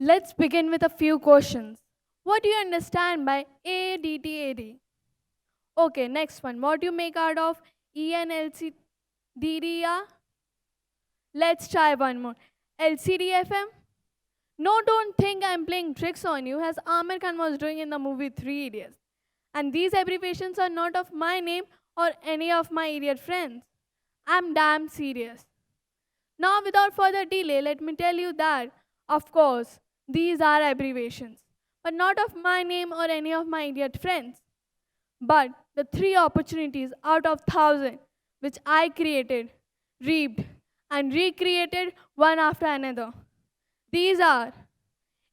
Let's begin with a few questions. What do you understand by ADTAD? Okay, next one. What do you make out of ENLCDDR? Let's try one more. LCDFM? No, don't think I'm playing tricks on you, as Amir Khan was doing in the movie Three Idiots. And these abbreviations are not of my name or any of my idiot friends. I'm damn serious. Now, without further delay, let me tell you that, of course, these are abbreviations, but not of my name or any of my idiot friends, but the three opportunities out of thousand which I created, reaped, and recreated one after another. These are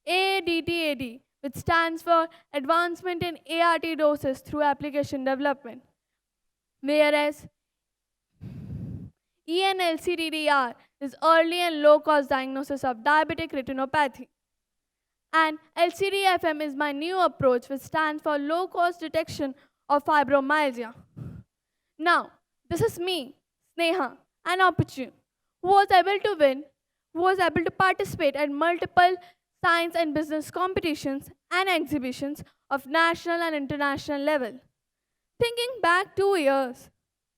ADTAD, which stands for Advancement in ART Doses through Application Development, whereas ENLCDDR is early and low cost diagnosis of diabetic retinopathy. And LCDFM is my new approach, which stands for low cost detection of fibromyalgia. Now, this is me, Sneha, an opportune, who was able to win, who was able to participate at multiple science and business competitions and exhibitions of national and international level. Thinking back 2 years,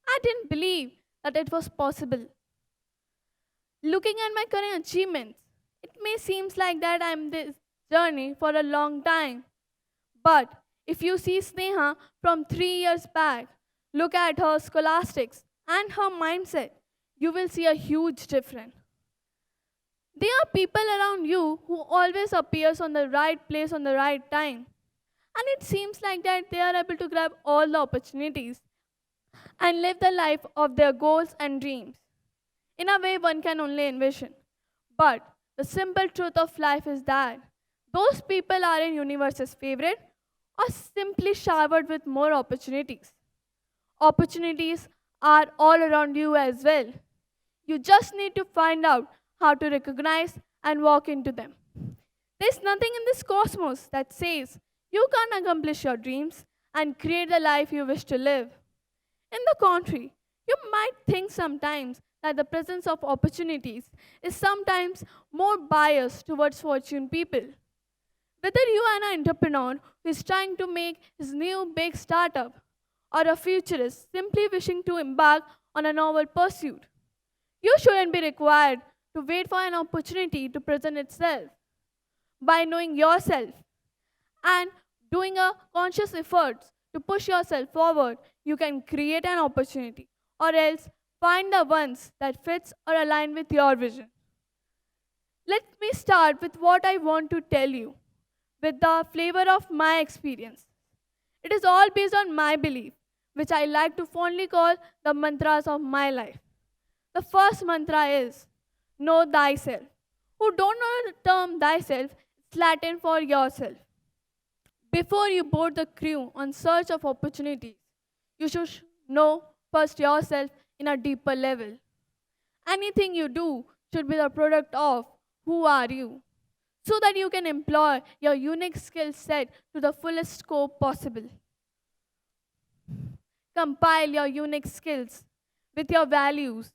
I didn't believe that it was possible. Looking at my current achievements, it may seem like that I'm this journey for a long time. But if you see Sneha from 3 years back, look at her scholastics and her mindset, you will see a huge difference. There are people around you who always appears on the right place on the right time. And it seems like that they are able to grab all the opportunities and live the life of their goals and dreams in a way one can only envision. But the simple truth of life is that those people are in universe's favorite or simply showered with more opportunities. Opportunities are all around you as well. You just need to find out how to recognize and walk into them. There's nothing in this cosmos that says you can't accomplish your dreams and create the life you wish to live. In the contrary, you might think sometimes that the presence of opportunities is sometimes more biased towards fortune people. Whether you are an entrepreneur who is trying to make his new big startup or a futurist simply wishing to embark on a novel pursuit, you shouldn't be required to wait for an opportunity to present itself. By knowing yourself and doing a conscious effort to push yourself forward, you can create an opportunity or else find the ones that fits or align with your vision. Let me start with what I want to tell you with the flavor of my experience. It is all based on my belief, which I like to fondly call the mantras of my life. The first mantra is know thyself. Who don't know the term thyself, it's Latin for yourself. Before you board the crew on search of opportunities, you should know first yourself in a deeper level. Anything you do should be the product of who are you, so that you can employ your unique skill set to the fullest scope possible. Compile your unique skills with your values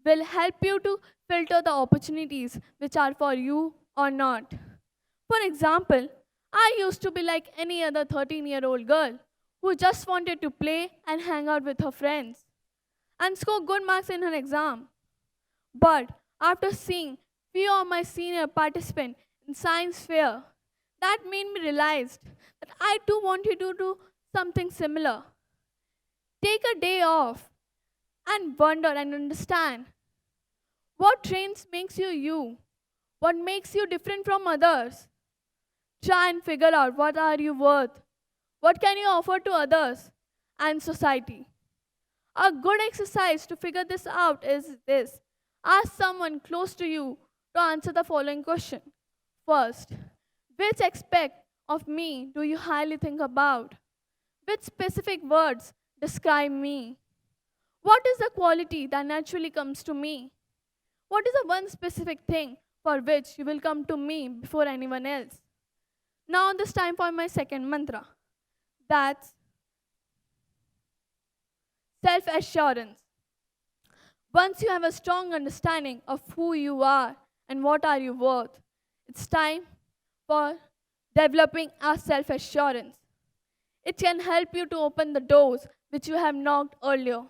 will help you to filter the opportunities which are for you or not. For example, I used to be like any other 13-year-old girl who just wanted to play and hang out with her friends and score good marks in her exam. But after seeing few of my senior participants in science fair, that made me realize that I too wanted to do something similar. Take a day off and wonder and understand what trains makes you you, what makes you different from others. Try and figure out what are you worth, what can you offer to others and society. A good exercise to figure this out is this. Ask someone close to you to answer the following question. First, which aspect of me do you highly think about? Which specific words describe me? What is the quality that naturally comes to me? What is the one specific thing for which you will come to me before anyone else? Now, this time for my second mantra. That's self assurance. Once you have a strong understanding of who you are and what are you worth, it's time for developing our self assurance. It can help you to open the doors which you have knocked earlier.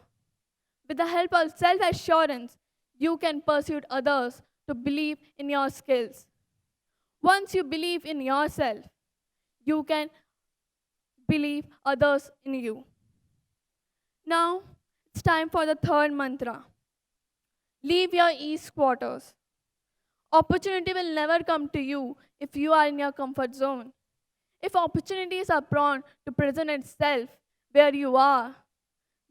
With the help of self assurance, you can persuade others to believe in your skills. Once you believe in yourself, you can believe others in you. Now, it's time for the third mantra. Leave your east quarters. Opportunity will never come to you if you are in your comfort zone. If opportunities are prone to present itself where you are,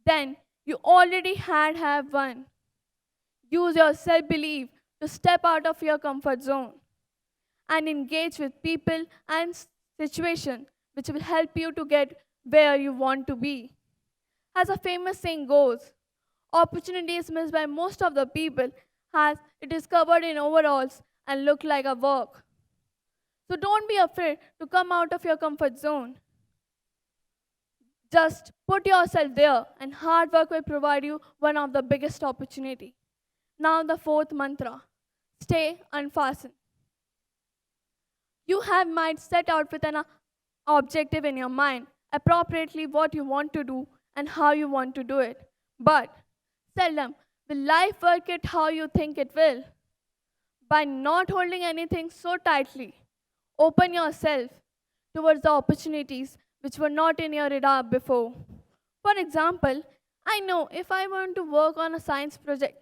then you already have one. Use your self belief to step out of your comfort zone and engage with people and situations which will help you to get where you want to be. As a famous saying goes, opportunities missed by most of the people as it is covered in overalls and look like a work. So don't be afraid to come out of your comfort zone. Just put yourself there and hard work will provide you one of the biggest opportunity. Now the fourth mantra. Stay unfastened. You have might set out with an objective in your mind, appropriately what you want to do and how you want to do it. But seldom will life work it how you think it will. By not holding anything so tightly, open yourself towards the opportunities which were not in your radar before. For example, I know if I want to work on a science project,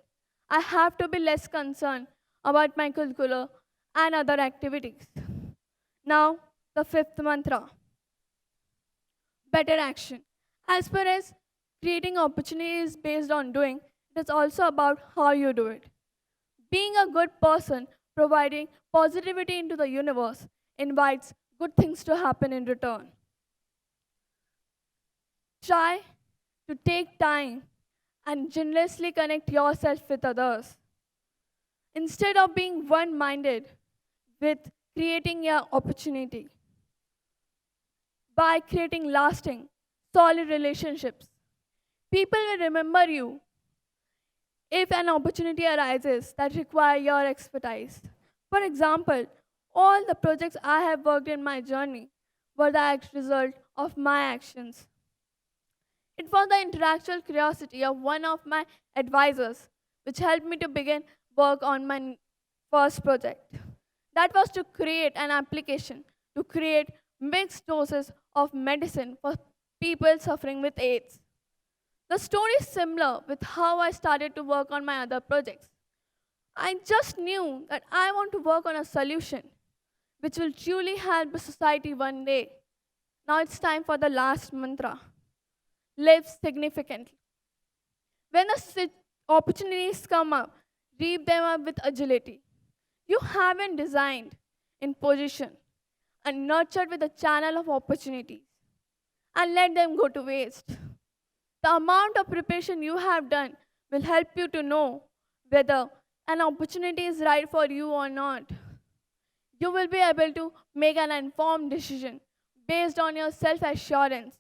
I have to be less concerned about my curricular and other activities. Now, the fifth mantra, better action. As far as creating opportunities based on doing, it is also about how you do it. Being a good person, providing positivity into the universe, invites good things to happen in return. Try to take time and generously connect yourself with others. Instead of being one minded with creating your opportunity, by creating lasting, solid relationships, people will remember you if an opportunity arises that require your expertise. For example, all the projects I have worked in my journey were the result of my actions. It was the intellectual curiosity of one of my advisors which helped me to begin work on my first project. That was to create an application to create mixed doses of medicine for people suffering with AIDS. The story is similar with how I started to work on my other projects. I just knew that I want to work on a solution which will truly help the society one day. Now it's time for the last mantra, live significantly. When the opportunities come up, reap them up with agility. You haven't designed in position and nurtured with a channel of opportunities and let them go to waste. The amount of preparation you have done will help you to know whether an opportunity is right for you or not. You will be able to make an informed decision based on your self assurance,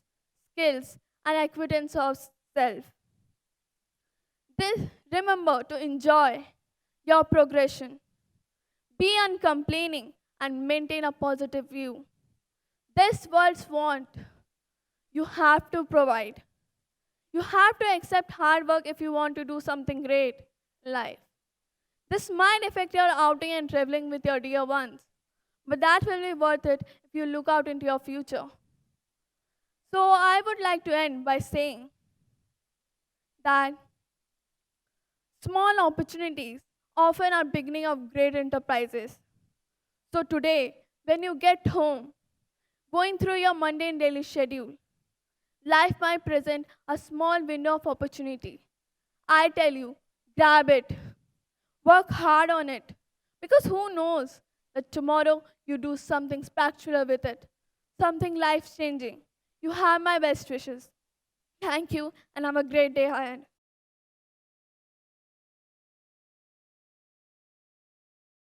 skills, and acquaintance of self. This, remember to enjoy your progression. Be uncomplaining and maintain a positive view. This world's want you have to provide. You have to accept hard work if you want to do something great in life. This might affect your outing and traveling with your dear ones, but that will be worth it if you look out into your future. So I would like to end by saying that small opportunities often are beginning of great enterprises. So today, when you get home, going through your mundane daily schedule, life might present a small window of opportunity. I tell you, grab it. Work hard on it. Because who knows that tomorrow you do something spectacular with it, something life changing. You have my best wishes. Thank you and have a great day ahead.